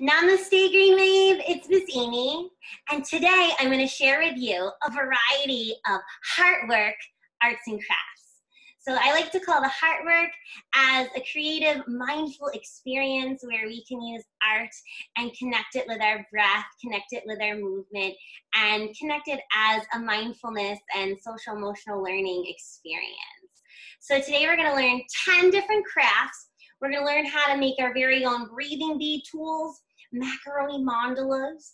Namaste, Green Wave. It's Miss Amy, and today I'm going to share with you a variety of heart work, arts, and crafts. So I like to call the heart work as a creative, mindful experience where we can use art and connect it with our breath, connect it with our movement, and connect it as a mindfulness and social emotional learning experience. So today we're going to learn 10 different crafts. We're going to learn how to make our very own breathing bead tools, macaroni mandalas,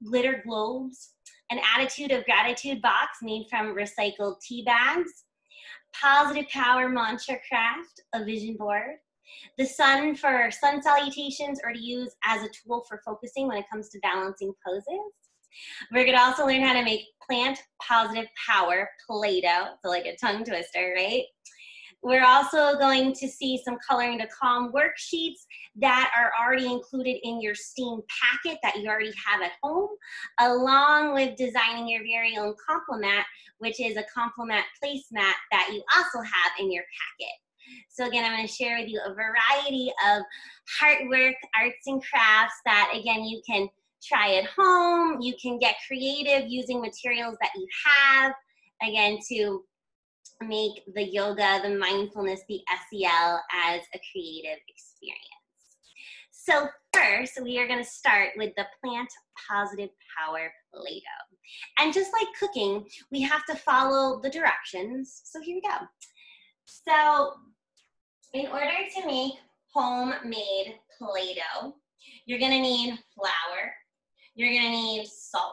glitter globes, an attitude of gratitude box made from recycled tea bags, positive power mantra craft, a vision board, the sun for sun salutations or to use as a tool for focusing when it comes to balancing poses. We're going to also learn how to make plant positive power Play-Doh, so like a tongue twister, right? We're also going to see some coloring to calm worksheets that are already included in your STEAM packet that you already have at home, along with designing your very own complement, which is a complement placemat that you also have in your packet. So again, I'm going to share with you a variety of heart work, arts, and crafts that, again, you can try at home. You can get creative using materials that you have, again, to make the yoga, the mindfulness, the SEL as a creative experience. So first, we are going to start with the plant positive power Play-Doh. And just like cooking, we have to follow the directions. So here we go. So in order to make homemade Play-Doh, you're going to need flour. You're going to need salt.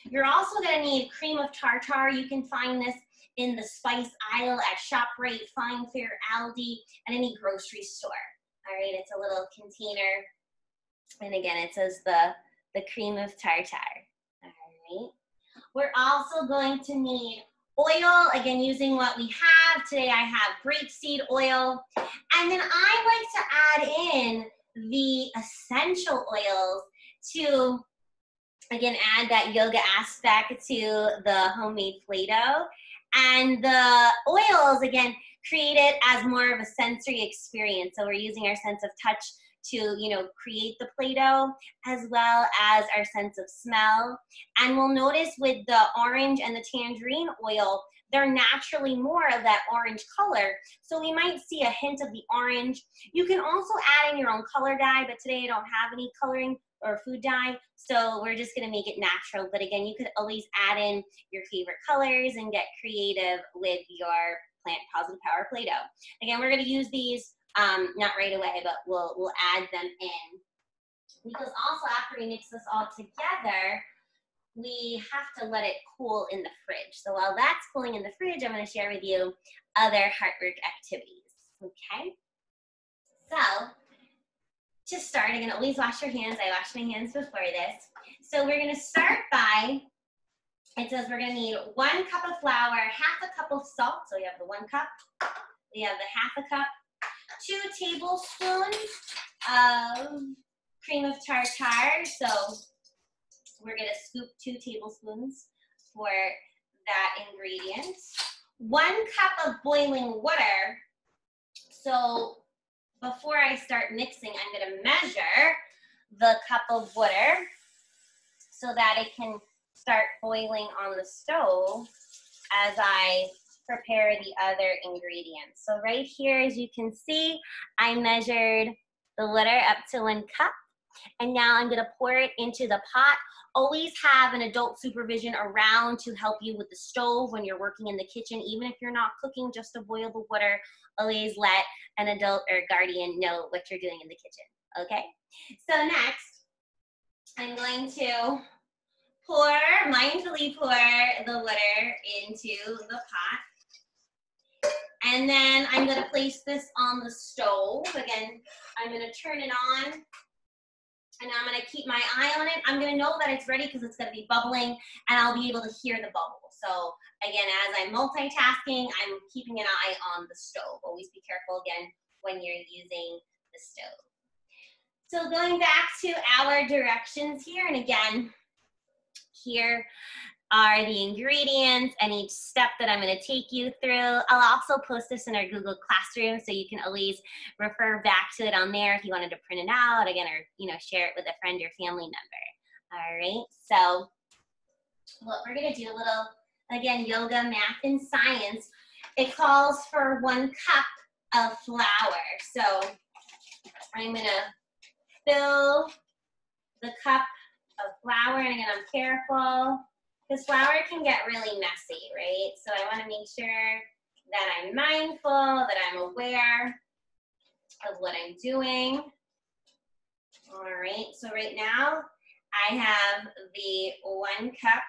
You're also going to need cream of tartar. You can find this in the spice aisle at ShopRite, Fine Fair, Aldi, and any grocery store. All right, it's a little container. And again, it says the cream of tartar. All right. We're also going to need oil, again, using what we have. Today I have grapeseed oil. And then I like to add in the essential oils to, again, add that yoga aspect to the homemade Play-Doh. And the oils, again, create it as more of a sensory experience. So we're using our sense of touch to, create the Play-Doh, as well as our sense of smell. And we'll notice with the orange and the tangerine oil, they're naturally more of that orange color. So we might see a hint of the orange. You can also add in your own color dye, but today I don't have any coloring or food dye, so we're just gonna make it natural. But again, you could always add in your favorite colors and get creative with your plant positive power Play-Doh. Again, we're gonna use these not right away, but we'll add them in. Because also after we mix this all together, we have to let it cool in the fridge. So while that's cooling in the fridge, I'm gonna share with you other heart work activities, okay? So, to start, again, always wash your hands. I washed my hands before this. So we're gonna start by, it says we're gonna need 1 cup of flour, half a cup of salt. So we have the 1 cup, we have the half a cup, 2 tablespoons of cream of tartar. So we're gonna scoop 2 tablespoons for that ingredient. 1 cup of boiling water. So before I start mixing, I'm going to measure the cup of water so that it can start boiling on the stove as I prepare the other ingredients. So right here, as you can see, I measured the water up to 1 cup. And now I'm going to pour it into the pot. Always have an adult supervision around to help you with the stove when you're working in the kitchen. Even if you're not cooking, just to boil the water, always let an adult or guardian know what you're doing in the kitchen, okay? So next, I'm going to mindfully pour the water into the pot. And then I'm going to place this on the stove. Again, I'm going to turn it on. And I'm going to keep my eye on it. I'm going to know that it's ready because it's going to be bubbling, and I'll be able to hear the bubble. So again, as I'm multitasking, I'm keeping an eye on the stove. Always be careful, again, when you're using the stove. So going back to our directions here, and again, here are the ingredients and each step that I'm going to take you through. I'll also post this in our Google Classroom, so you can always refer back to it on there if you wanted to print it out again, or share it with a friend or family member. All right, so what we're going to do, a little, again, yoga, math, and science. It calls for 1 cup of flour. So I'm going to fill the cup of flour, and again, I'm careful because flour can get really messy, right? So I want to make sure that I'm mindful, that I'm aware of what I'm doing. All right, so right now I have the 1 cup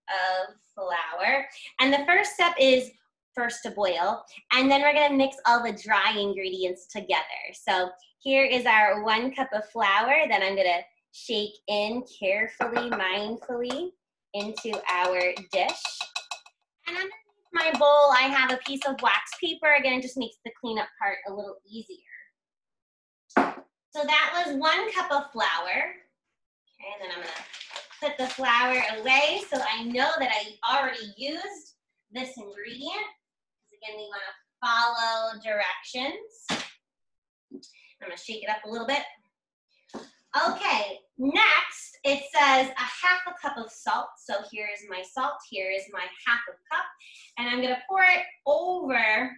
of flour, and the first step is first to boil, and then we're going to mix all the dry ingredients together. So here is our 1 cup of flour that I'm going to shake in carefully, mindfully into our dish. And underneath my bowl, I have a piece of wax paper. Again, it just makes the cleanup part a little easier. So that was 1 cup of flour. Okay, and then I'm going to put the flour away so I know that I already used this ingredient. Again, we want to follow directions. I'm going to shake it up a little bit. Okay, next it says a 1/2 cup of salt. So here is my salt, here is my 1/2 cup, and I'm going to pour it over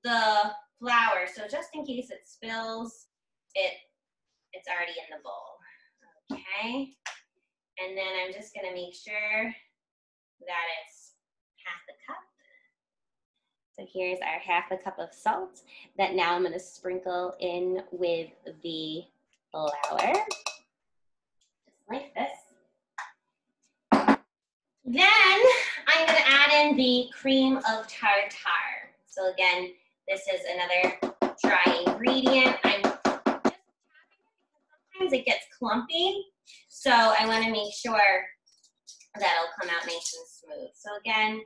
the flour. So just in case it spills, it's already in the bowl. Okay, and then I'm just going to make sure that it's 1/2 cup. So here's our 1/2 cup of salt that now I'm going to sprinkle in with the flour, just like this. Then I'm going to add in the cream of tartar. So again, this is another dry ingredient. I'm just tapping it because sometimes it gets clumpy, so I want to make sure that it'll come out nice and smooth. So again,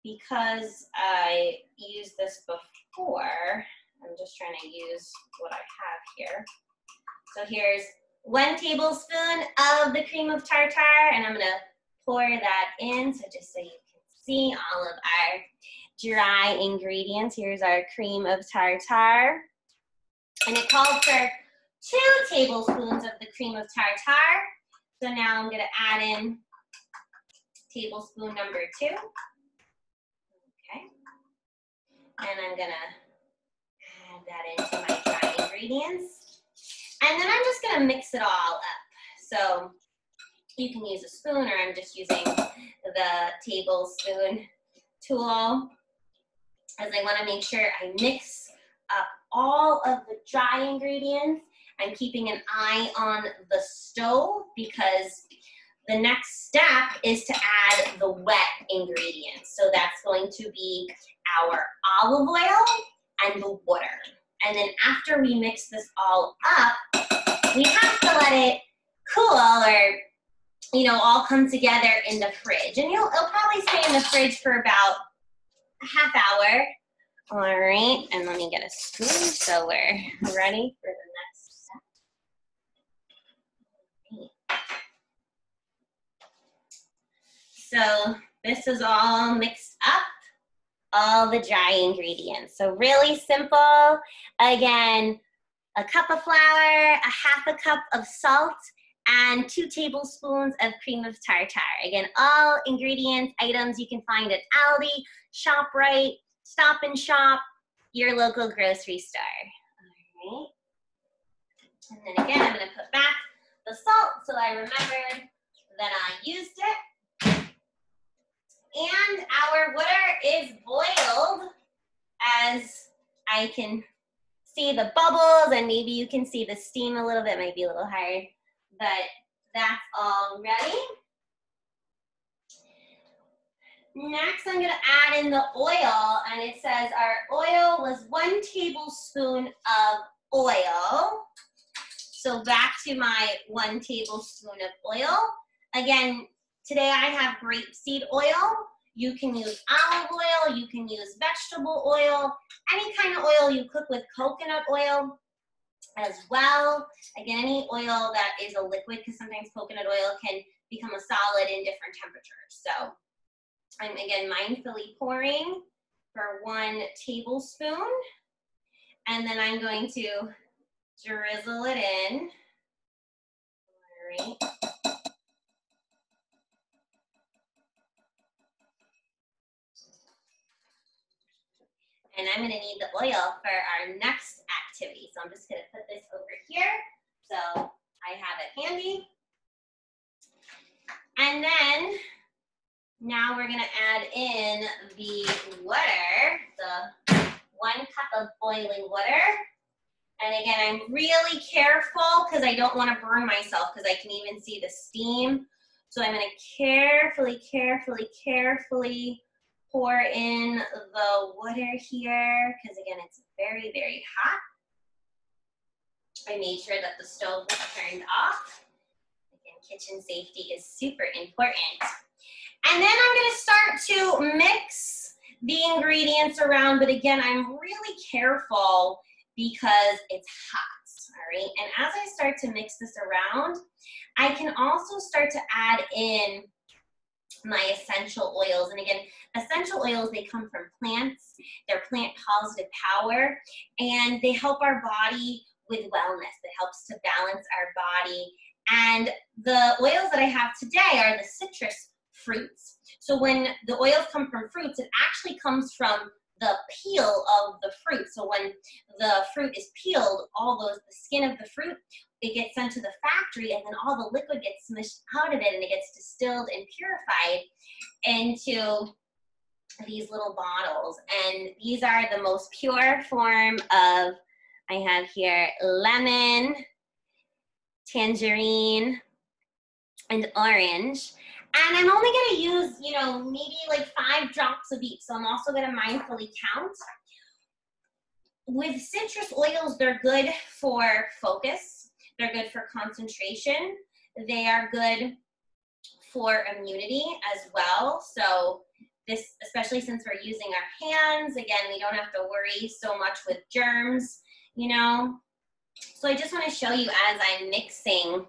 because I used this before, I'm just trying to use what I have here. So here's 1 tablespoon of the cream of tartar, and I'm going to pour that in, so just so you can see all of our dry ingredients. Here's our cream of tartar, and it called for 2 tablespoons of the cream of tartar. So now I'm going to add in tablespoon number 2. Okay, and I'm going to add that into my dry ingredients. And then I'm just going to mix it all up. So you can use a spoon, or I'm just using the tablespoon tool, as I want to make sure I mix up all of the dry ingredients. I'm keeping an eye on the stove because the next step is to add the wet ingredients. So that's going to be our olive oil and the water. And then after we mix this all up, we have to let it cool, or all come together in the fridge. And it'll probably stay in the fridge for about a 1/2 hour. All right, and let me get a spoon so we're ready for the next step. So this is all mixed up, all the dry ingredients. So really simple. Again, a cup of flour, a 1/2 cup of salt, and 2 tablespoons of cream of tartar. Again, all ingredients, items you can find at Aldi, ShopRite, Stop and Shop, your local grocery store. All right. And then again, I'm going to put back the salt so I remembered that I used it. And our water is boiled, as I can see the bubbles, and maybe you can see the steam a little bit. Might be a little hard, but that's all ready. Next, I'm going to add in the oil, and it says our oil was 1 tablespoon of oil. So back to my 1 tablespoon of oil. Again, today I have grapeseed oil. You can use olive oil, you can use vegetable oil, any kind of oil you cook with, coconut oil. as well. Again, any oil that is a liquid, because sometimes coconut oil can become a solid in different temperatures. So I'm again mindfully pouring for 1 tablespoon, and then I'm going to drizzle it in. All right. And I'm gonna need the oil for our next activity. So I'm just gonna put this over here. So I have it handy. And then now we're gonna add in the water, the 1 cup of boiling water. And again, I'm really careful because I don't wanna burn myself because I can even see the steam. So I'm gonna carefully, carefully, carefully pour in the water here because again, it's very, very hot. I made sure that the stove was turned off. Again, kitchen safety is super important. And then I'm gonna start to mix the ingredients around, but again, I'm really careful because it's hot, all right? And as I start to mix this around, I can also start to add in my essential oils. And again, essential oils, they come from plants. They're plant positive power, and they help our body with wellness. It helps to balance our body. And the oils that I have today are the citrus fruits. So when the oils come from fruits, it actually comes from the peel of the fruit. So when the fruit is peeled, the skin of the fruit, it gets sent to the factory, and then all the liquid gets smushed out of it, and it gets distilled and purified into these little bottles. And these are the most pure form of, I have here lemon, tangerine, and orange. And I'm only gonna use, maybe like 5 drops of each. So I'm also gonna mindfully count. With citrus oils, they're good for focus. They're good for concentration. They are good for immunity as well. So this, especially since we're using our hands, again, we don't have to worry so much with germs, So I just want to show you as I'm mixing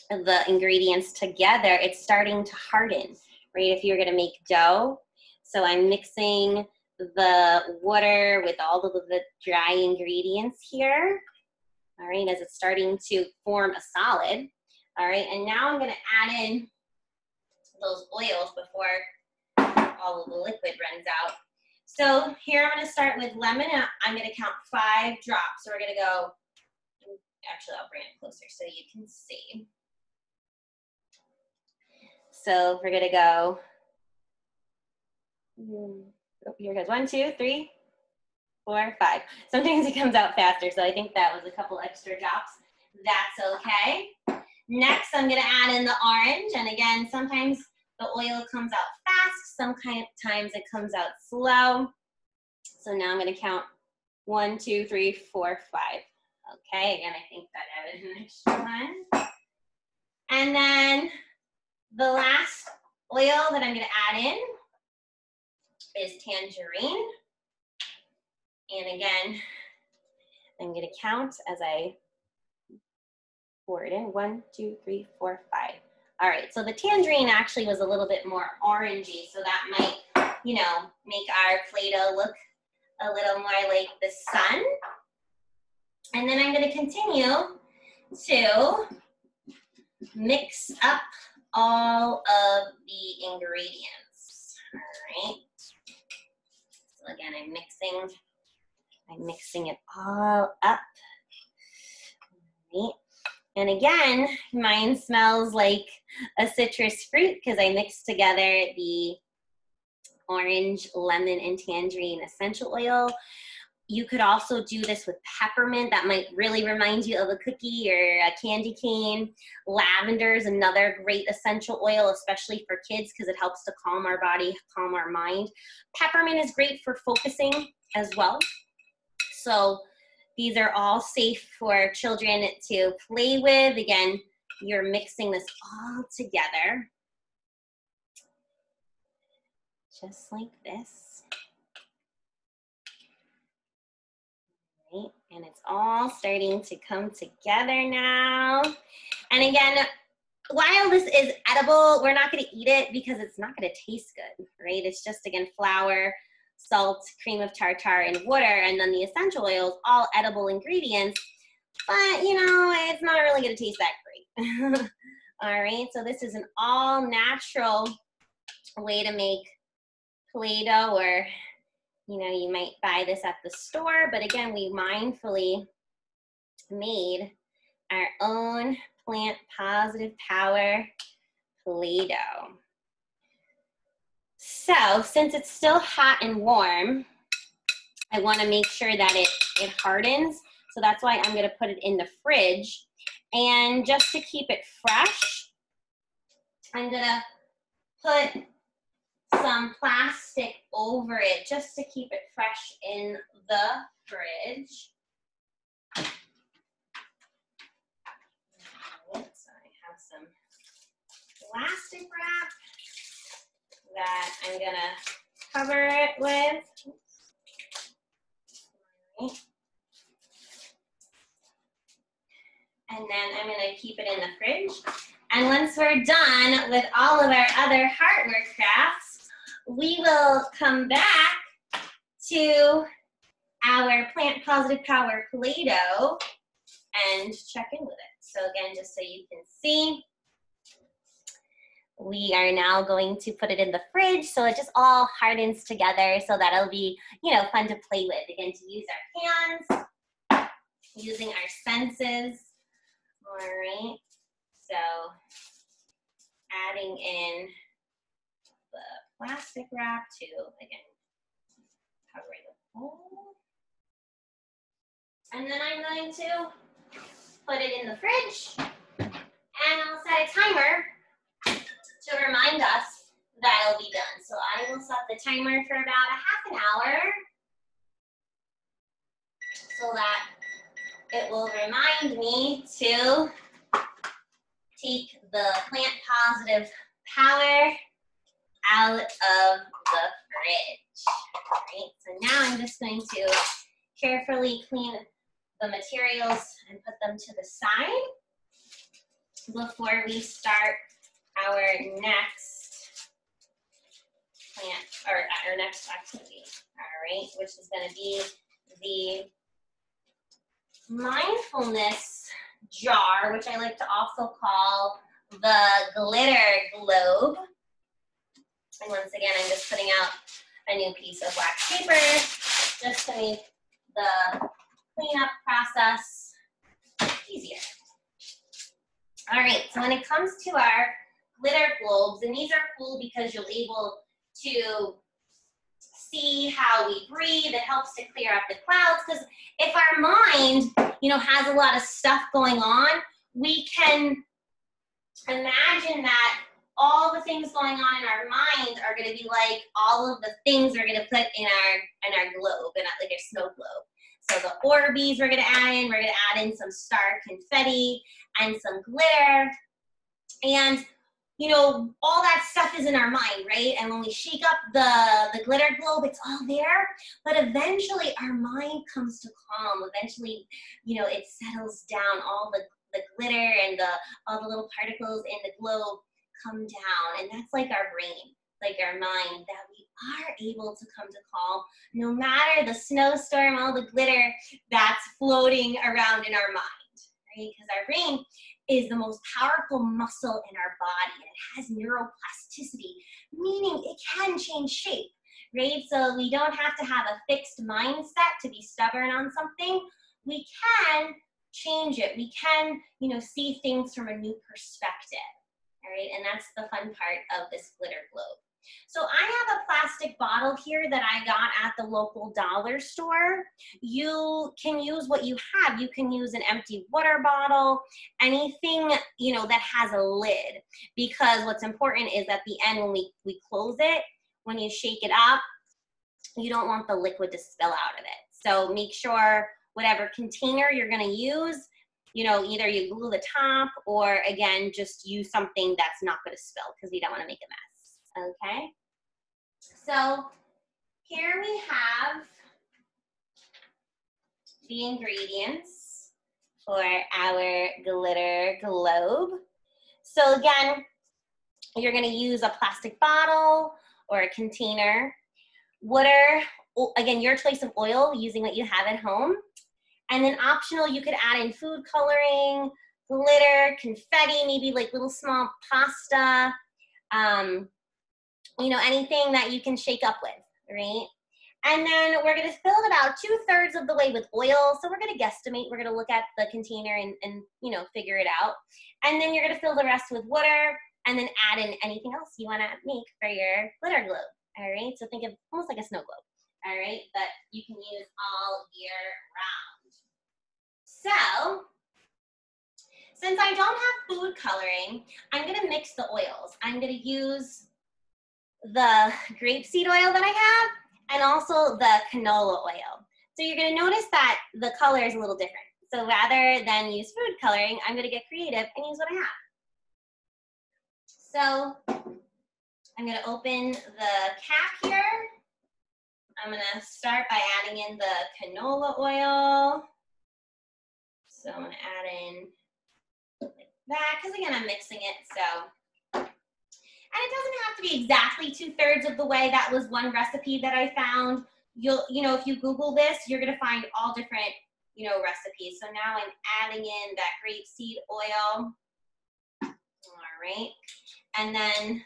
the ingredients together, it's starting to harden, right? If you're going to make dough. So I'm mixing the water with all of the dry ingredients here, all right, as it's starting to form a solid, all right? And now I'm going to add in those oils before all of the liquid runs out. So here I'm going to start with lemon, and I'm going to count 5 drops. So we're going to go, actually I'll bring it closer so you can see. So we're going to go, here goes 1, 2, 3, 4, 5. Sometimes it comes out faster, so I think that was a couple extra drops. That's okay. Next, I'm going to add in the orange, and again, sometimes the oil comes out fast, sometimes it comes out slow. So now I'm going to count 1, 2, 3, 4, 5. Okay, again, I think that added an extra one. And then the last oil that I'm going to add in is tangerine. And again, I'm going to count as I pour it in. 1, 2, 3, 4, 5. All right, so the tangerine actually was a little bit more orangey, so that might, make our Play-Doh look a little more like the sun. And then I'm going to continue to mix up all of the ingredients. All right. So again, I'm mixing it all up. All right. And again, mine smells like a citrus fruit because I mixed together the orange, lemon, and tangerine essential oil. You could also do this with peppermint. That might really remind you of a cookie or a candy cane. Lavender is another great essential oil, especially for kids, because it helps to calm our body, calm our mind. Peppermint is great for focusing as well. So these are all safe for children to play with. Again, you're mixing this all together, just like this. Right. And it's all starting to come together now. And again, while this is edible, we're not going to eat it because it's not going to taste good, right? It's just, again, flour, salt, cream of tartar, and water, and then the essential oils, all edible ingredients. But, you know, it's not really going to taste that great. All right, so this is an all natural way to make Play-Doh, or, you know, you might buy this at the store, but again, we mindfully made our own plant positive power Play-Doh. So since it's still hot and warm, I want to make sure that it hardens. So that's why I'm going to put it in the fridge. And just to keep it fresh, I'm going to put some plastic over it just to keep it fresh in the fridge. So I have some plastic wrap that I'm gonna cover it with. And then I'm gonna keep it in the fridge. And once we're done with all of our other heartwork crafts, we will come back to our Plant Positive Power Play-Doh and check in with it. So again, just so you can see, we are now going to put it in the fridge so it just all hardens together, so that it'll be, you know, fun to play with. Again, to use our hands, using our senses. All right, so adding in the plastic wrap to, again, cover the bowl. And then I'm going to put it in the fridge, and I'll set a timer to remind us that it'll be done. So I will set the timer for about a half an hour so that it will remind me to take the Plant Positive Power out of the fridge. All right, so now I'm just going to carefully clean the materials and put them to the side before we start our next plant, or our next activity, all right, which is going to be the mindfulness jar, which I like to also call the glitter globe. And once again, I'm just putting out a new piece of wax paper just to make the cleanup process easier. All right, so when it comes to our glitter globes, and these are cool because you'll be able to see how we breathe. It helps to clear up the clouds, because if our mind, you know, has a lot of stuff going on, we can imagine that all the things going on in our mind are going to be like all of the things we're going to put in our globe, in like a snow globe. So the Orbeez we're going to add in. We're going to add in some star confetti and some glitter. And, you know, all that stuff is in our mind, right? And when we shake up the glitter globe, it's all there. But eventually our mind comes to calm. Eventually, you know, it settles down. All the glitter and all the little particles in the globe come down. And that's like our brain, like our mind, that we are able to come to calm no matter the snowstorm, all the glitter that's floating around in our mind, right? Because our brain is the most powerful muscle in our body, and it has neuroplasticity, meaning it can change shape, right? So we don't have to have a fixed mindset to be stubborn on something. We can change it. We can, you know, see things from a new perspective. All right, and that's the fun part of this glitter globe. So I have a plastic bottle here that I got at the local dollar store. You can use what you have. You can use an empty water bottle, anything, you know, that has a lid, because what's important is at the end when we close it, when you shake it up, you don't want the liquid to spill out of it. So make sure whatever container you're going to use, you know, either you glue the top or, again, just use something that's not going to spill, because we don't want to make a mess, okay? So here we have the ingredients for our glitter globe. So again, you're gonna use a plastic bottle or a container. Water, again, your choice of oil, using what you have at home. And then optional, you could add in food coloring, glitter, confetti, maybe like little small pasta, you know, anything that you can shake up with, right? And then we're gonna fill it about 2/3 of the way with oil. So we're gonna guesstimate, we're gonna look at the container and you know, figure it out. And then you're gonna fill the rest with water and then add in anything else you wanna make for your glitter globe, all right? So think of almost like a snow globe, all right? That you can use all year round. So, since I don't have food coloring, I'm gonna mix the oils. I'm gonna use the grapeseed oil that I have and also the canola oil. So you're gonna notice that the color is a little different. So rather than use food coloring, I'm gonna get creative and use what I have. So I'm gonna open the cap here. I'm gonna start by adding in the canola oil. So I'm gonna add in like that, because again, I'm mixing it, so. And it doesn't have to be exactly 2/3 of the way. That was one recipe that I found. You know, if you Google this, you're gonna find all different, you know, recipes. So now I'm adding in that grapeseed oil. All right. And then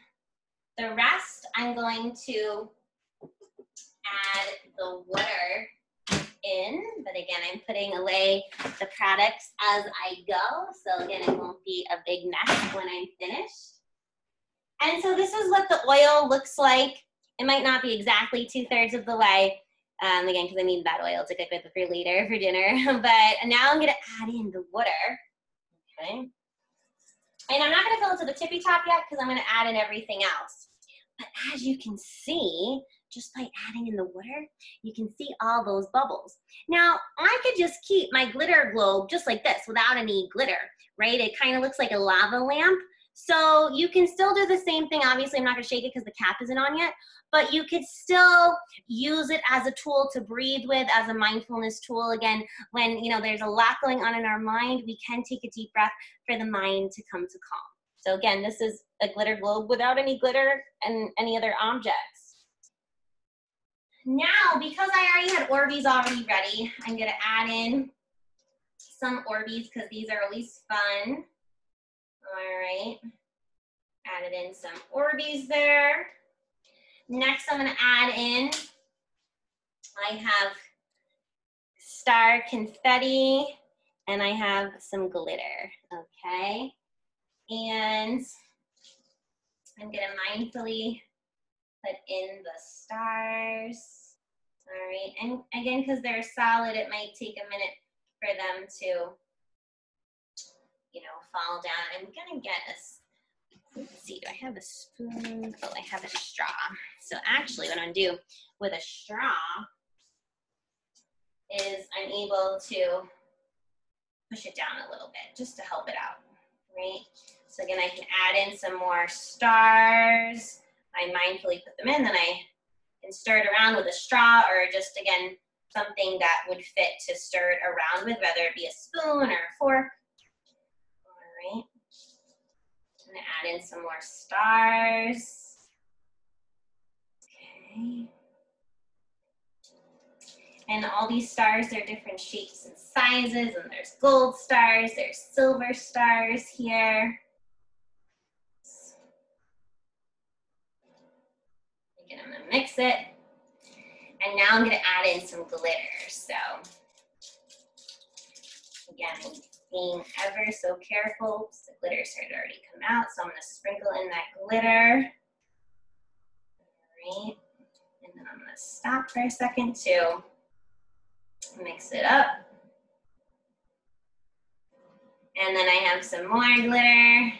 the rest, I'm going to add the water in. But again, I'm putting away the products as I go. So again, it won't be a big mess when I'm finished. And so this is what the oil looks like. It might not be exactly 2/3 of the way, again, because I need that oil to cook with for later for dinner. But now I'm gonna add in the water, okay? And I'm not gonna fill it to the tippy top yet because I'm gonna add in everything else. But as you can see, just by adding in the water, you can see all those bubbles. Now, I could just keep my glitter globe just like this without any glitter, right? It kind of looks like a lava lamp. So you can still do the same thing. Obviously, I'm not gonna shake it because the cap isn't on yet, but you could still use it as a tool to breathe with, as a mindfulness tool. Again, when, you know, there's a lot going on in our mind, we can take a deep breath for the mind to come to calm. So again, this is a glitter globe without any glitter and any other objects. Now, because I already had Orbeez already ready, I'm gonna add in some Orbeez because these are always fun. All right, added in some Orbeez there. Next, I'm gonna add in, I have star confetti and I have some glitter, okay? And I'm gonna mindfully put in the stars. All right, and again, because they're solid, it might take a minute for them to, you know, fall down. I'm gonna get a, let's see, do I have a spoon? Oh, I have a straw. So actually what I'm gonna do with a straw is I'm able to push it down a little bit just to help it out, right? So again, I can add in some more stars. I mindfully put them in, then I can stir it around with a straw or just, again, something that would fit to stir it around with, whether it be a spoon or a fork. All right. I'm gonna add in some more stars. Okay. And all these stars, they're different shapes and sizes, and there's gold stars, there's silver stars here. Again, I'm gonna mix it. And now I'm gonna add in some glitter. So, again, being ever so careful, because the glitter started to already come out, so I'm gonna sprinkle in that glitter. All right, and then I'm gonna stop for a second to mix it up. And then I have some more glitter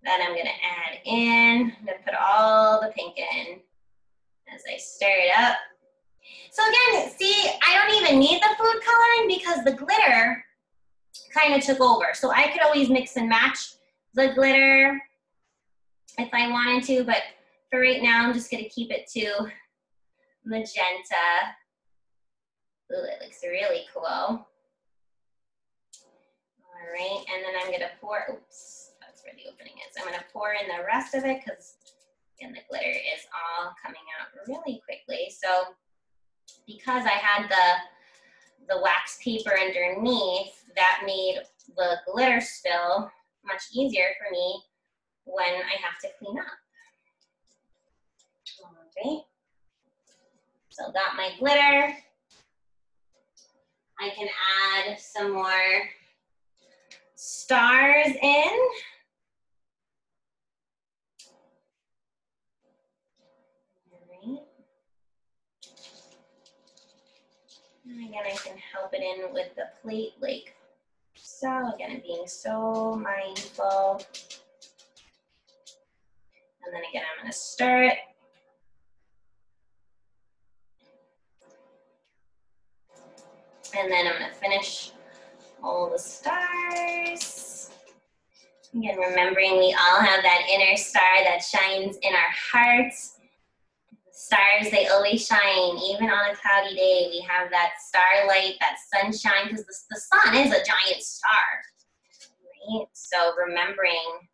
that I'm gonna add in. I'm gonna put all the pink in as I stir it up. So again, see, I don't even need the food coloring because the glitter kind of took over. So I could always mix and match the glitter if I wanted to, but for right now, I'm just gonna keep it to magenta. Ooh, it looks really cool. All right, and then I'm gonna pour, oops, that's where the opening is. I'm gonna pour in the rest of it because, again, the glitter is all coming out really quickly. So because I had the wax paper underneath, that made the glitter spill much easier for me when I have to clean up. All right, so got my glitter. I can add some more stars in. And again, I can help it in with the plate like so. Again, being so mindful. And then again, I'm going to stir it. And then I'm going to finish all the stars. Again, remembering we all have that inner star that shines in our hearts. Stars, they always shine, even on a cloudy day. We have that starlight, that sunshine, because the sun is a giant star, right? So remembering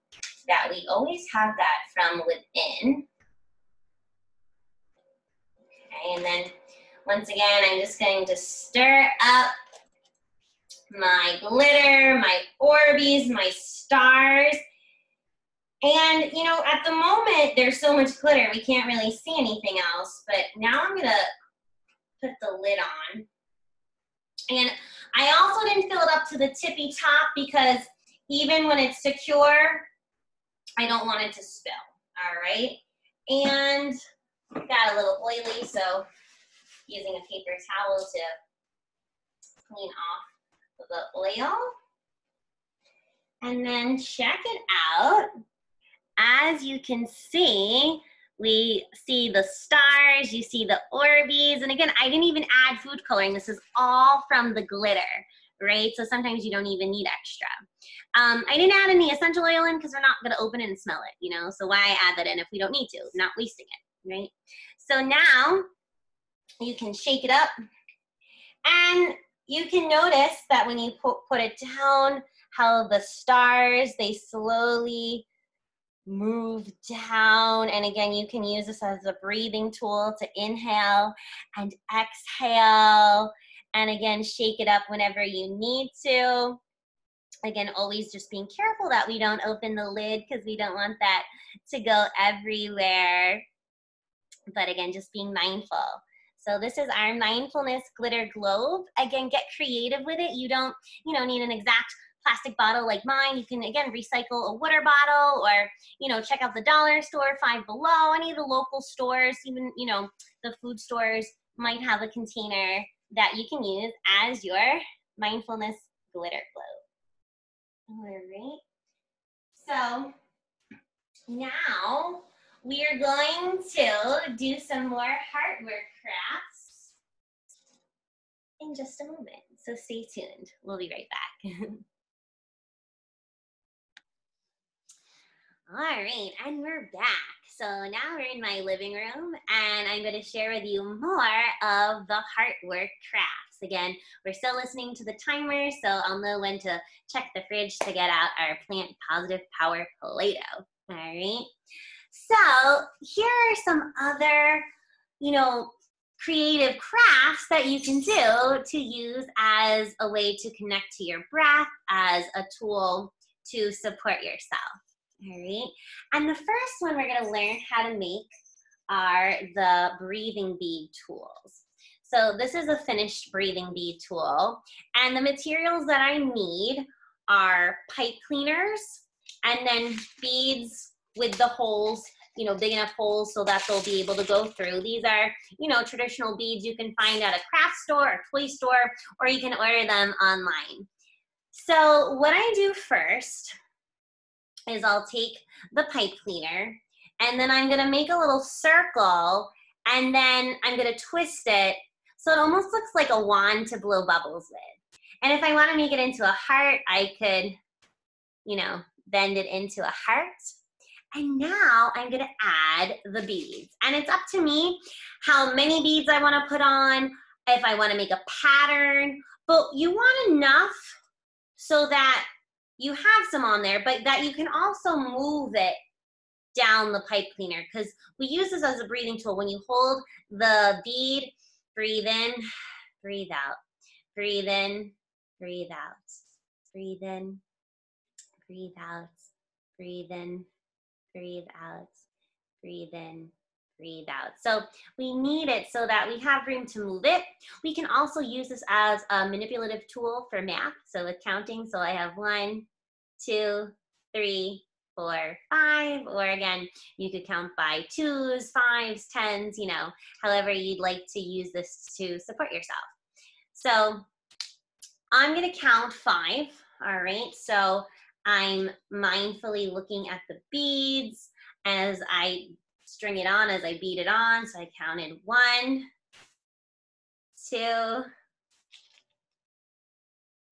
that we always have that from within. Okay, and then once again, I'm just going to stir up my glitter, my Orbeez, my stars. And, you know, at the moment, there's so much glitter, we can't really see anything else. But now I'm going to put the lid on. And I also didn't fill it up to the tippy top because even when it's secure, I don't want it to spill, all right? And got a little oily, so using a paper towel to clean off the oil. And then check it out. As you can see, we see the stars, you see the Orbeez, and again, I didn't even add food coloring. This is all from the glitter, right? So sometimes you don't even need extra. I didn't add any essential oil in because we're not gonna open it and smell it, you know? So why add that in if we don't need to? Not wasting it, right? So now you can shake it up, and you can notice that when you put it down, how the stars, they slowly move down. And again, you can use this as a breathing tool to inhale and exhale. And again, shake it up whenever you need to. Again, always just being careful that we don't open the lid because we don't want that to go everywhere. But again, just being mindful. So this is our mindfulness glitter globe. Again, get creative with it. You don't, need an exact plastic bottle like mine. You can, again, recycle a water bottle, or, check out the dollar store, Five Below, any of the local stores, even, the food stores might have a container that you can use as your mindfulness glitter globe. All right. So now we are going to do some more heartwork crafts in just a moment. So stay tuned. We'll be right back. All right, and we're back. So now we're in my living room, and I'm going to share with you more of the heartwork crafts. Again, we're still listening to the timer, so I'll know when to check the fridge to get out our Plant Positive Power Play-Doh. All right. So here are some other, creative crafts that you can do to use as a way to connect to your breath, as a tool to support yourself. All right. And the first one we're going to learn how to make are the breathing bead tools. So this is a finished breathing bead tool, and the materials that I need are pipe cleaners and then beads with the holes, big enough holes so that they'll be able to go through. These are, traditional beads you can find at a craft store or toy store, or you can order them online. So what I do first is I'll take the pipe cleaner, and then I'm gonna make a little circle, and then I'm gonna twist it so it almost looks like a wand to blow bubbles with. And if I wanna make it into a heart, I could, bend it into a heart. And now I'm gonna add the beads. And it's up to me how many beads I wanna put on. if I want to make a pattern, but you want enough so that you have some on there, but that you can also move it down the pipe cleaner, because we use this as a breathing tool. When you hold the bead, breathe in, breathe out, breathe in, breathe out, breathe in, breathe out, breathe in, breathe out, breathe in, breathe out. So we need it so that we have room to move it. We can also use this as a manipulative tool for math, so with counting. So I have 1, 2, 3, 4, 5, or again, you could count by 2s, 5s, 10s, you know, however you'd like to use this to support yourself. So I'm gonna count 5, all right? So I'm mindfully looking at the beads as I string it on, as I bead it on. So I counted 1, 2,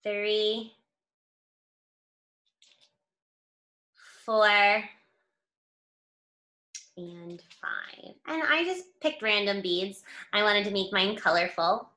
3, 4, and 5. And I just picked random beads. I wanted to make mine colorful.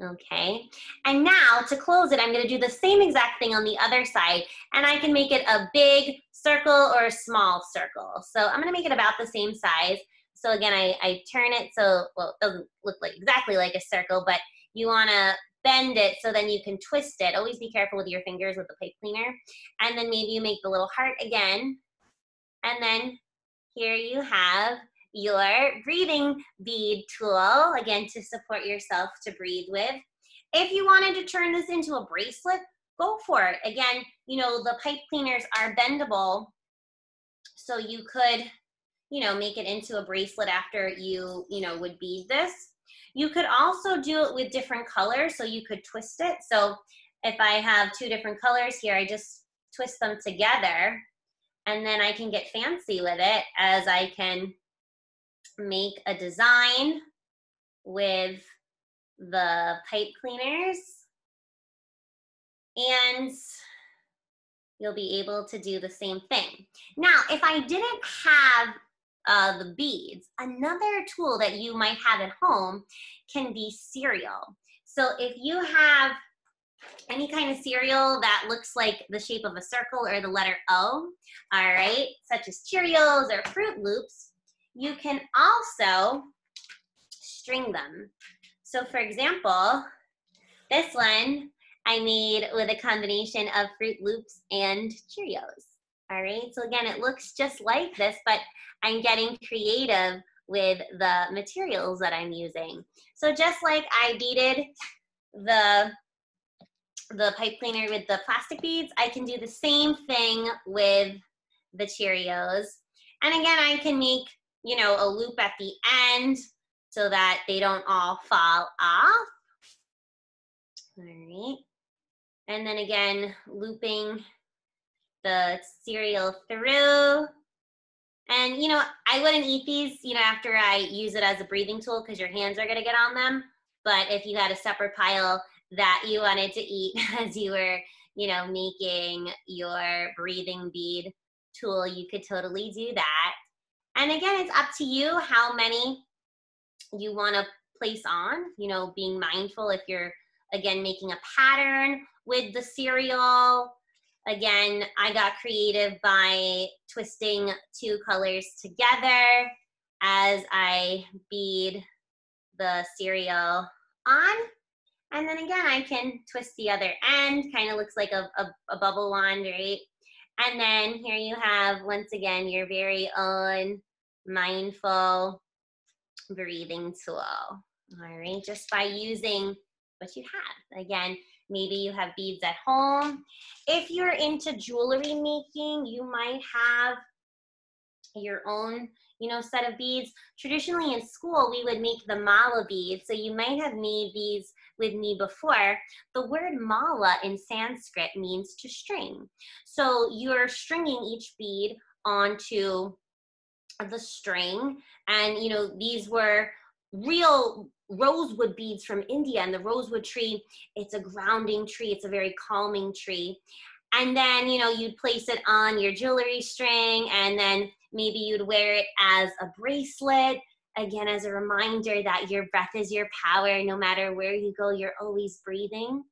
Okay, and now to close it, I'm going to do the same exact thing on the other side, and I can make it a big circle or a small circle. So I'm going to make it about the same size. So again, I turn it so, well, it doesn't look like exactly like a circle, but you want to bend it so then you can twist it. Always be careful with your fingers with the pipe cleaner. And then maybe you make the little heart again, and then here you have your breathing bead tool, again, to support yourself to breathe with. If you wanted to turn this into a bracelet, go for it. Again, you know, the pipe cleaners are bendable, so you could, you know, make it into a bracelet after you know, would bead this. You could also do it with different colors, so you could twist it. So if I have 2 different colors here, I just twist them together, and then I can get fancy with it as I can make a design with the pipe cleaners, and you'll be able to do the same thing. Now, if I didn't have the beads, another tool that you might have at home can be cereal. So if you have any kind of cereal that looks like the shape of a circle or the letter O, all right, such as Cheerios or Fruit Loops, you can also string them. So for example, this one I made with a combination of Fruit Loops and Cheerios. All right, so again, it looks just like this, but I'm getting creative with the materials that I'm using. So just like I beaded the pipe cleaner with the plastic beads, I can do the same thing with the Cheerios. And again, I can make, you know, a loop at the end so that they don't all fall off. All right. And then again, looping the cereal through. And, you know, I wouldn't eat these, you know, after I use it as a breathing tool because your hands are going to get on them. But if you had a separate pile that you wanted to eat as you were, you know, making your breathing bead tool, you could totally do that. And again, it's up to you how many you want to place on, you know, being mindful if you're, again, making a pattern with the cereal. Again, I got creative by twisting 2 colors together as I bead the cereal on. And then again, I can twist the other end, kind of looks like a bubble wand, right? And then here you have, once again, your very own mindful breathing tool. All right, just by using what you have. Again, maybe you have beads at home. If you're into jewelry making, you might have your own, you know, set of beads. Traditionally in school, we would make the mala beads. So you might have made these with me before. The word mala in Sanskrit means to string. So you're stringing each bead onto the string. And, you know, these were real rosewood beads from India, and the rosewood tree, it's a grounding tree. It's a very calming tree. And then, you know, you'd place it on your jewelry string, and then maybe you'd wear it as a bracelet. again, as a reminder that your breath is your power. No matter where you go, you're always breathing.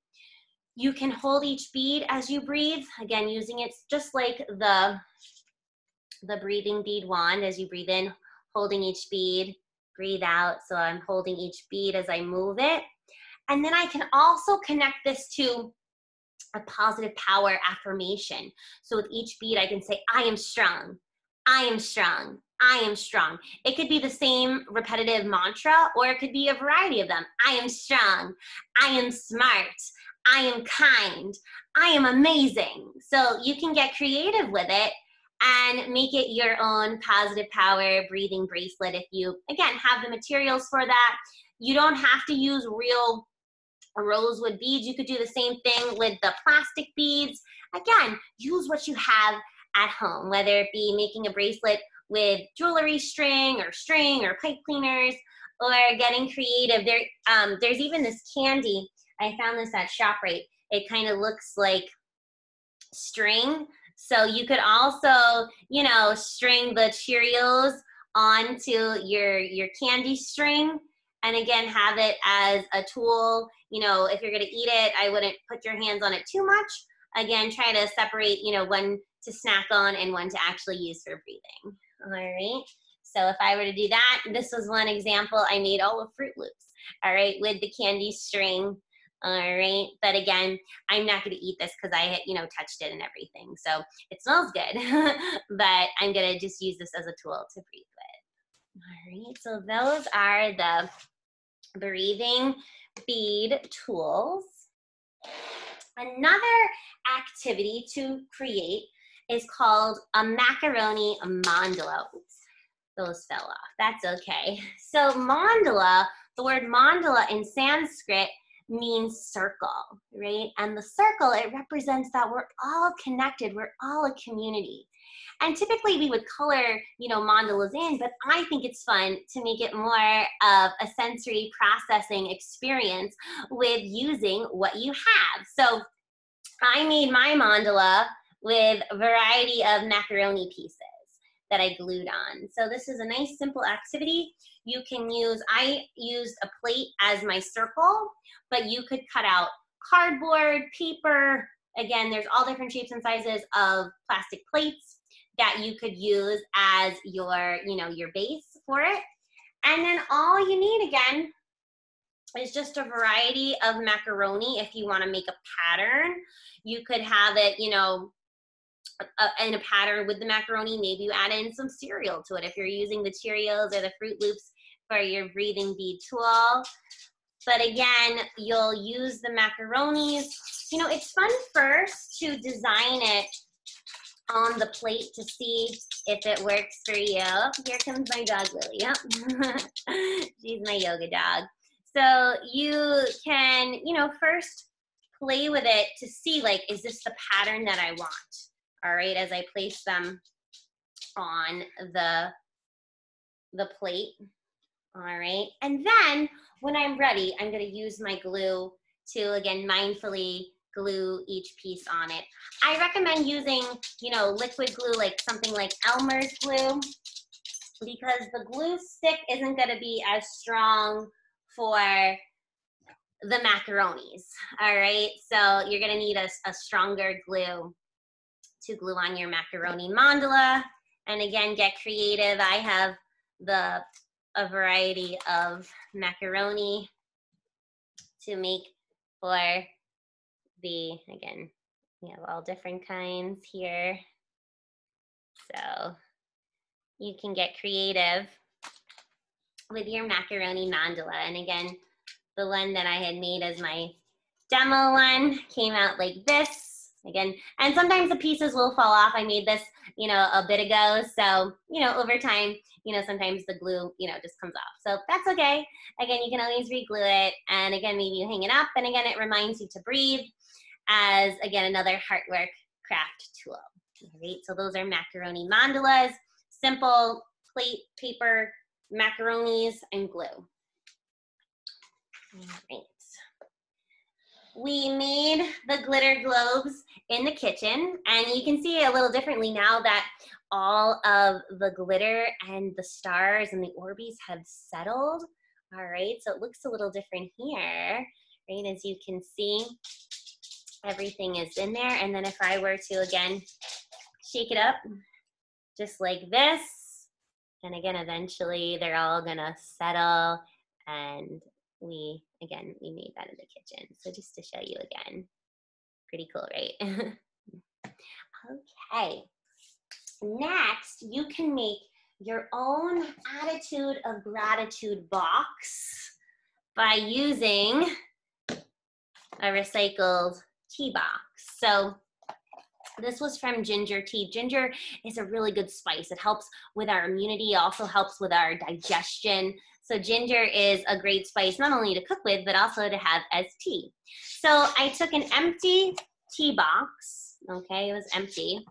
You can hold each bead as you breathe, again, using it just like the breathing bead wand. As you breathe in, holding each bead, breathe out. So I'm holding each bead as I move it. And then I can also connect this to a positive power affirmation. So with each bead, I can say, I am strong, I am strong, I am strong. It could be the same repetitive mantra, or it could be a variety of them. I am strong, I am smart, I am kind, I am amazing. So you can get creative with it and make it your own positive power breathing bracelet if you, again, have the materials for that. You don't have to use real rosewood beads. You could do the same thing with the plastic beads. Again, use what you have at home, whether it be making a bracelet with jewelry string or pipe cleaners, or getting creative. There's even this candy. I found this at ShopRite. It kind of looks like string. So you could also, you know, string the Cheerios onto your candy string, and again, have it as a tool. You know, if you're gonna eat it, I wouldn't put your hands on it too much. Again, try to separate, you know, one to snack on and one to actually use for breathing. All right, so if I were to do that, this was one example I made all with Fruit Loops, all right, with the candy string. All right, but again, I'm not going to eat this because I had, you know, touched it and everything. So it smells good, but I'm going to just use this as a tool to breathe with. All right, so those are the breathing bead tools. Another activity to create is called a macaroni mandala. Oops, those fell off. That's okay. So mandala, the word mandala in Sanskrit means circle, right? And the circle, it represents that we're all connected, we're all a community. And typically we would color, you know, mandalas in, but I think it's fun to make it more of a sensory processing experience with using what you have. So I made my mandala with a variety of macaroni pieces that I glued on. So this is a nice simple activity. You can use, I used a plate as my circle, but you could cut out cardboard, paper. Again, there's all different shapes and sizes of plastic plates that you could use as your, you know, your base for it. And then all you need, again, is just a variety of macaroni. If you want to make a pattern, you could have it, you know, in a pattern with the macaroni. Maybe you add in some cereal to it if you're using the Cheerios or the Fruit Loops for your breathing bead tool. But again, you'll use the macaronis. You know, it's fun first to design it on the plate to see if it works for you. Here comes my dog, Lily. Yep. She's my yoga dog. So you can, you know, first play with it to see, like, is this the pattern that I want? All right, as I place them on the plate. All right, and then when I'm ready, I'm going to use my glue to, again, mindfully glue each piece on it. I recommend using, you know, liquid glue, like something like Elmer's glue, because the glue stick isn't going to be as strong for the macaronis. All right, so you're going to need a stronger glue to glue on your macaroni mandala. And again, get creative. I have a variety of macaroni to make for the, again, we have all different kinds here. So you can get creative with your macaroni mandala. And again, the one that I had made as my demo one came out like this. Again, and sometimes the pieces will fall off. I made this, you know, a bit ago. So, you know, over time, you know, sometimes the glue, you know, just comes off. So that's okay. Again, you can always re-glue it. And again, maybe you hang it up. And again, it reminds you to breathe as, again, another Heartwork craft tool. All right, so those are macaroni mandalas, simple plate, paper, macaronis, and glue. All right. We made the glitter globes in the kitchen, and you can see it a little differently now that all of the glitter and the stars and the Orbeez have settled. All right, so it looks a little different here, right? As you can see, everything is in there. And then if I were to, again, shake it up just like this, and again, eventually they're all gonna settle, and we made that in the kitchen. So just to show you again, pretty cool, right? Okay, next you can make your own attitude of gratitude box by using a recycled tea box. So this was from ginger tea. Ginger is a really good spice. It helps with our immunity. It also helps with our digestion. So ginger is a great spice, not only to cook with, but also to have as tea. So I took an empty tea box. Okay, it was empty.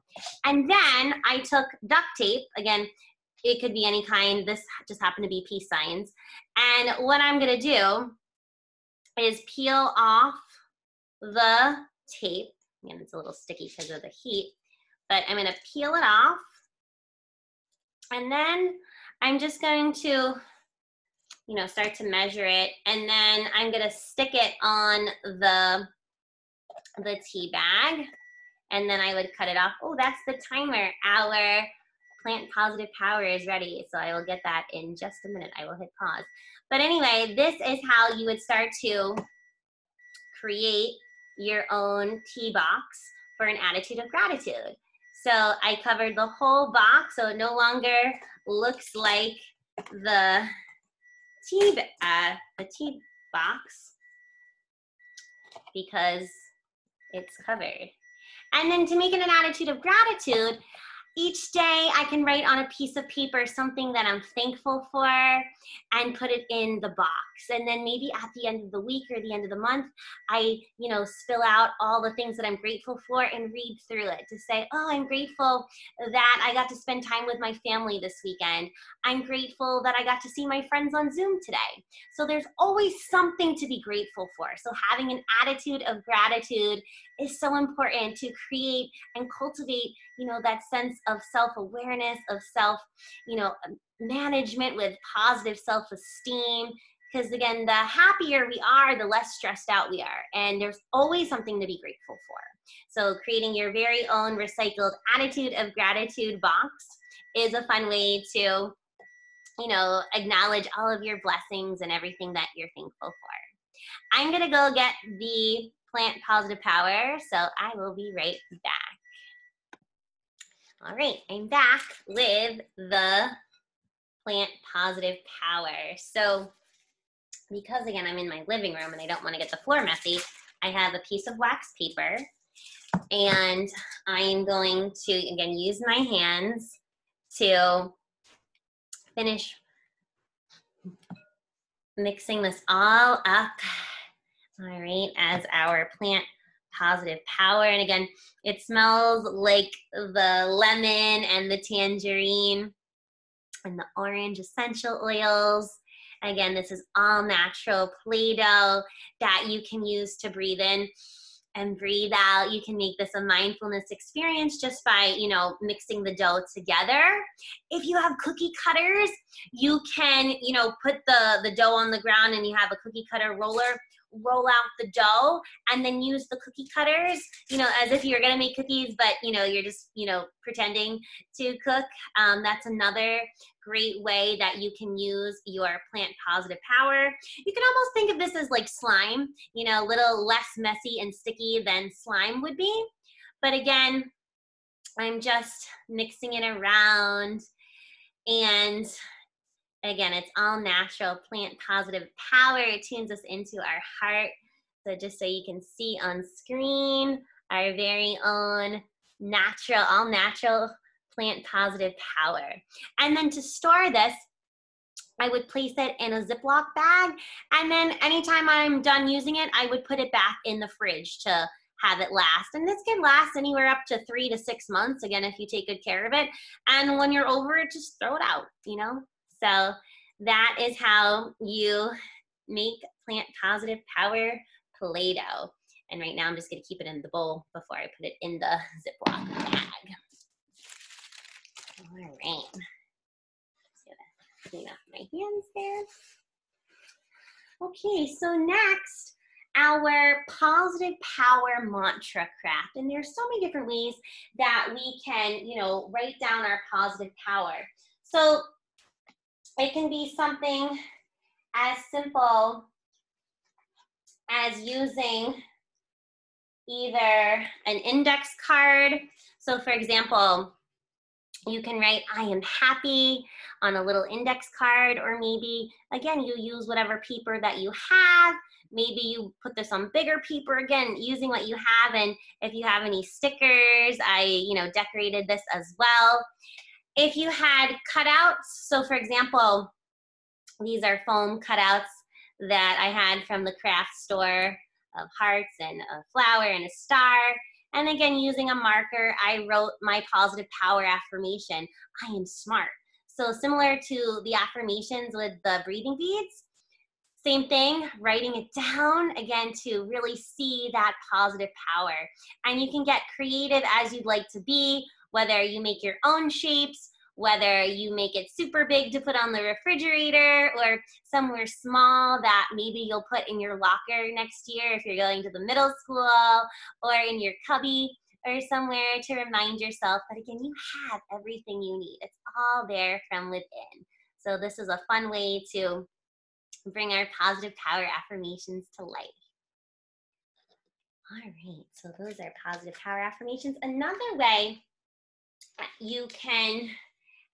And then I took duct tape. Again, it could be any kind. This just happened to be peace signs. And what I'm gonna do is peel off the tape. Again, it's a little sticky because of the heat, but I'm gonna peel it off. And then I'm just going to, start to measure it. And then I'm gonna stick it on the tea bag. And then I would cut it off. Oh, that's the timer. Our plant positive power is ready. So I will get that in just a minute. I will hit pause. But anyway, this is how you would start to create your own tea box for an attitude of gratitude. So I covered the whole box, so it no longer looks like the tea box because it's covered. And then to make it an attitude of gratitude, each day I can write on a piece of paper something that I'm thankful for and put it in the box. And then maybe at the end of the week or the end of the month, I, spill out all the things that I'm grateful for and read through it to say, oh, I'm grateful that I got to spend time with my family this weekend. I'm grateful that I got to see my friends on Zoom today. So there's always something to be grateful for. So having an attitude of gratitude is so important to create and cultivate, that sense of self-awareness, of self, management with positive self-esteem. Because again, the happier we are, the less stressed out we are. And there's always something to be grateful for. So creating your very own recycled attitude of gratitude box is a fun way to, acknowledge all of your blessings and everything that you're thankful for. I'm gonna go get the plant positive power, so I will be right back. All right, I'm back with the plant positive power. So because again, I'm in my living room and I don't want to get the floor messy, I have a piece of wax paper and I'm going to, again, use my hands to finish mixing this all up, all right, as our plant positive power. And again, it smells like the lemon and the tangerine and the orange essential oils. Again, this is all natural Play-Doh that you can use to breathe in and breathe out. You can make this a mindfulness experience just by, mixing the dough together. If you have cookie cutters, you can, put the dough on the ground and you have a cookie cutter roller, roll out the dough and then use the cookie cutters, as if you're gonna make cookies, but you're just, pretending to cook. That's another great way that you can use your plant positive power. You can almost think of this as like slime, a little less messy and sticky than slime would be. But again, I'm just mixing it around, and again, it's all natural plant positive power. It tunes us into our heart. So just so you can see on screen, our very own natural, all natural plant positive power. And then to store this, I would place it in a Ziploc bag. And then anytime I'm done using it, I would put it back in the fridge to have it last. And this can last anywhere up to 3 to 6 months, again, if you take good care of it. And when you're over it, just throw it out, So that is how you make plant positive power Play-Doh. And right now I'm just gonna keep it in the bowl before I put it in the Ziploc bag. clean up my hands there. Okay, so next, our positive power mantra craft. And there's so many different ways that we can, write down our positive power. So it can be something as simple as using either an index card. So for example, you can write, I am happy on a little index card, or maybe, again, you use whatever paper that you have. Maybe you put this on bigger paper, again, using what you have. And if you have any stickers, I, decorated this as well. If you had cutouts, so for example, these are foam cutouts that I had from the craft store of hearts and a flower and a star. And again, using a marker, I wrote my positive power affirmation, I am smart. So similar to the affirmations with the breathing beads, same thing, writing it down, again, to really see that positive power. And you can get creative as you'd like to be, whether you make your own shapes, whether you make it super big to put on the refrigerator, or somewhere small that maybe you'll put in your locker next year if you're going to the middle school, or in your cubby, or somewhere to remind yourself that, again, you have everything you need. It's all there from within. So this is a fun way to bring our positive power affirmations to life. All right, so those are positive power affirmations. Another way you can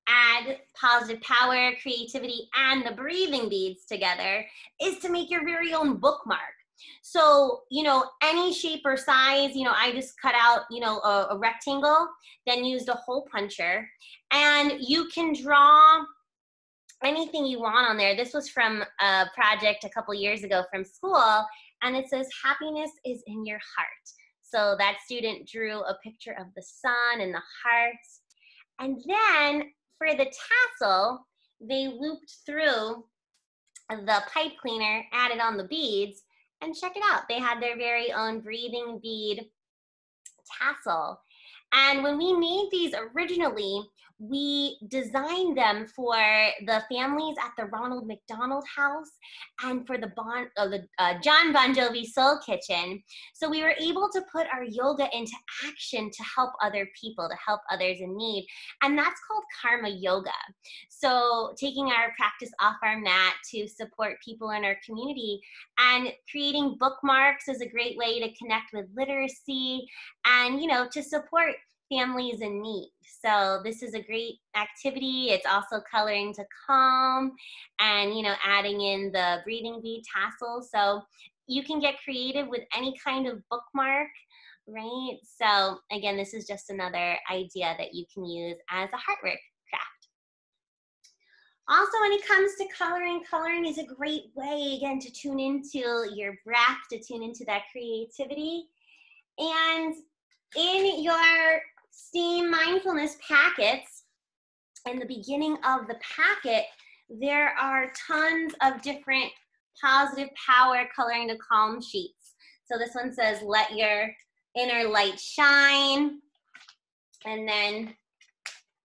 add positive power, creativity, and the breathing beads together is to make your very own bookmark. So, any shape or size, I just cut out, a rectangle, then used a hole puncher, and you can draw anything you want on there. This was from a project a couple years ago from school, and it says, happiness is in your heart. So that student drew a picture of the sun and the hearts. And then for the tassel, they looped through the pipe cleaner, added on the beads, and check it out. They had their very own breathing bead tassel. And when we made these originally, we designed them for the families at the Ronald McDonald House and for the John Bon Jovi Soul Kitchen. So we were able to put our yoga into action to help other people, to help others in need. And that's called Karma Yoga. So taking our practice off our mat to support people in our community, and creating bookmarks is a great way to connect with literacy and, to support families in need. So this is a great activity. It's also coloring to calm and, adding in the breathing bead tassel. So you can get creative with any kind of bookmark, right? So again, this is just another idea that you can use as a heartwork craft. Also, when it comes to coloring is a great way, again, to tune into your breath, to tune into that creativity. And in your STEAM mindfulness packets, in the beginning of the packet, there are tons of different positive power coloring to calm sheets. So this one says, let your inner light shine. And then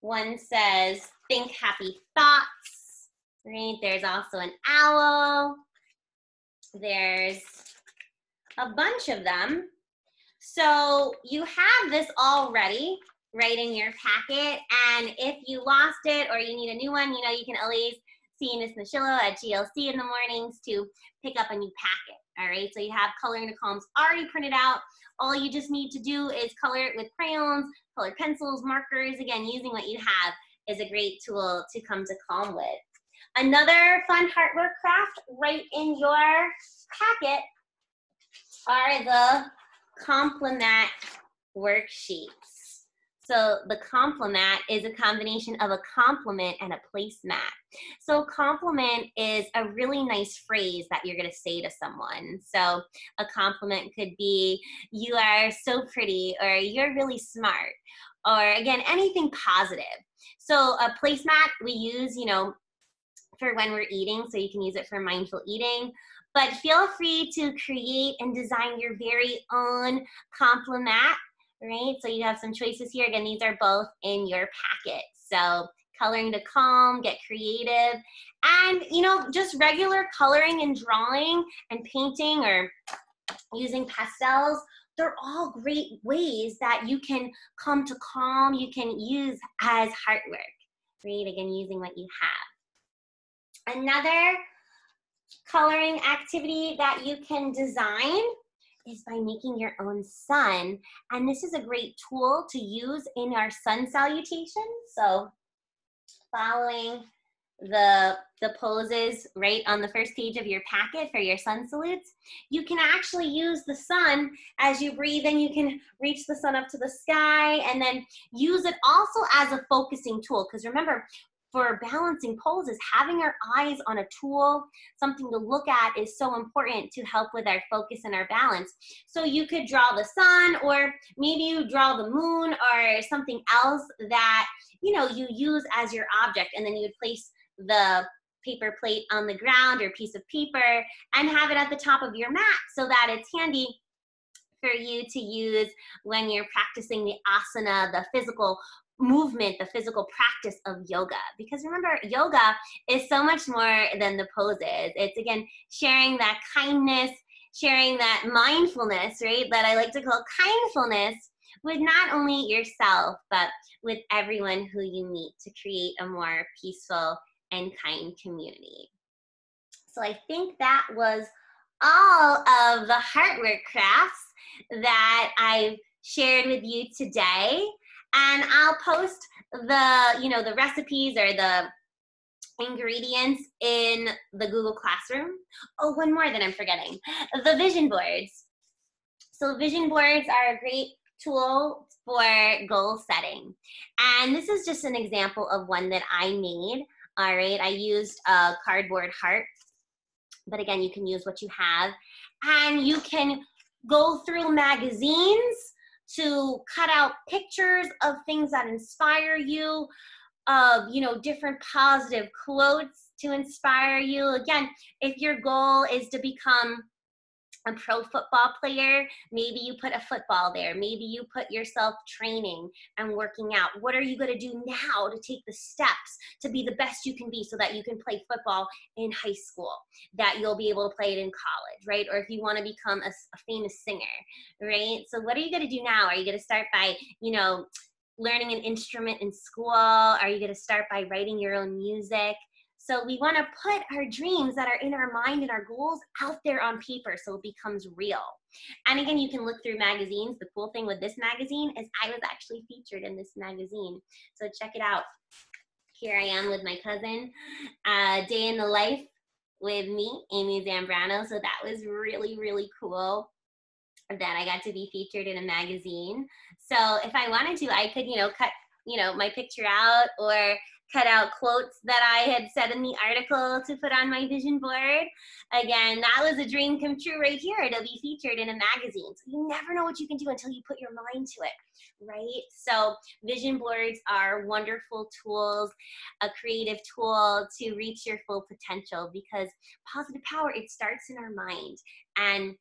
one says, think happy thoughts, right? There's also an owl. There's a bunch of them. So you have this already right in your packet, and if you lost it or you need a new one, you can always see Miss Michello at GLC in the mornings to pick up a new packet, all right? So you have coloring to calms already printed out. All you just need to do is color it with crayons, colored pencils, markers. Again, using what you have is a great tool to come to calm with. Another fun heartwork craft right in your packet are the compliment worksheets. So the compliment is a combination of a compliment and a placemat. So compliment is a really nice phrase that you're going to say to someone. So a compliment could be, you are so pretty, or you're really smart, or again, anything positive. So a placemat we use, for when we're eating, so you can use it for mindful eating. But feel free to create and design your very own compliment, right? So you have some choices here. Again, these are both in your packet. So coloring to calm, get creative, and just regular coloring and drawing and painting or using pastels. They're all great ways that you can come to calm, you can use as heart work, right? Again, using what you have. Another coloring activity that you can design is by making your own sun. And this is a great tool to use in our sun salutation. So following the poses right on the first page of your packet for your sun salutes, you can actually use the sun as you breathe in. You can reach the sun up to the sky and then use it also as a focusing tool. Because remember, for balancing poses, having our eyes on a tool, something to look at, is so important to help with our focus and our balance. So you could draw the sun, or maybe you draw the moon or something else that you use as your object, and then you would place the paper plate on the ground or piece of paper and have it at the top of your mat so that it's handy for you to use when you're practicing the asana, the physical movement, the physical practice of yoga. Because remember, yoga is so much more than the poses. It's, again, sharing that kindness, sharing that mindfulness, right? That I like to call kindfulness, with not only yourself, but with everyone who you meet, to create a more peaceful and kind community. So I think that was all of the Heartwork crafts that I've shared with you today. And I'll post the recipes or the ingredients in the Google Classroom. Oh, one more that I'm forgetting, the vision boards. So vision boards are a great tool for goal setting. And this is just an example of one that I made. All right, I used a cardboard heart, but again, you can use what you have. And you can go through magazines to cut out pictures of things that inspire you, of different positive quotes to inspire you. Again, if your goal is to become a pro football player, maybe you put a football there. Maybe you put yourself training and working out. What are you going to do now to take the steps to be the best you can be so that you can play football in high school, that you'll be able to play it in college, right? Or if you want to become a famous singer, right? So what are you going to do now? Are you going to start by, learning an instrument in school? Are you going to start by writing your own music? So we want to put our dreams that are in our mind and our goals out there on paper so it becomes real. And again, you can look through magazines. The cool thing with this magazine is I was actually featured in this magazine. So check it out. Here I am with my cousin, Day in the Life with me, Amy Zambrano. So that was really, really cool that I got to be featured in a magazine. So if I wanted to, I could, cut, my picture out, or cut out quotes that I had said in the article to put on my vision board. Again, that was a dream come true right here, to be featured in a magazine. So you never know what you can do until you put your mind to it, right? So vision boards are wonderful tools, a creative tool to reach your full potential, because positive power, it starts in our mind. And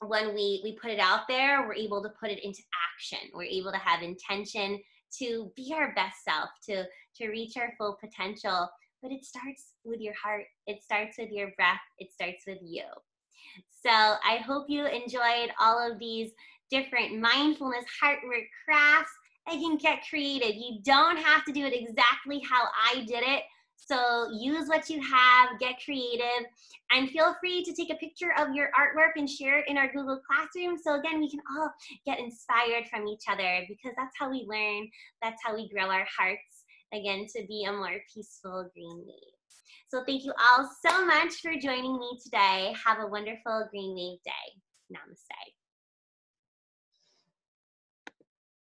when we put it out there, we're able to put it into action. We're able to have intention to be our best self, to reach our full potential. But it starts with your heart. It starts with your breath. It starts with you. So I hope you enjoyed all of these different mindfulness heartwork crafts. I can get creative. You don't have to do it exactly how I did it. So use what you have, get creative, and feel free to take a picture of your artwork and share it in our Google Classroom. So again, we can all get inspired from each other, because that's how we learn. That's how we grow our hearts, again, to be a more peaceful green wave. So thank you all so much for joining me today. Have a wonderful Green Wave day. Namaste.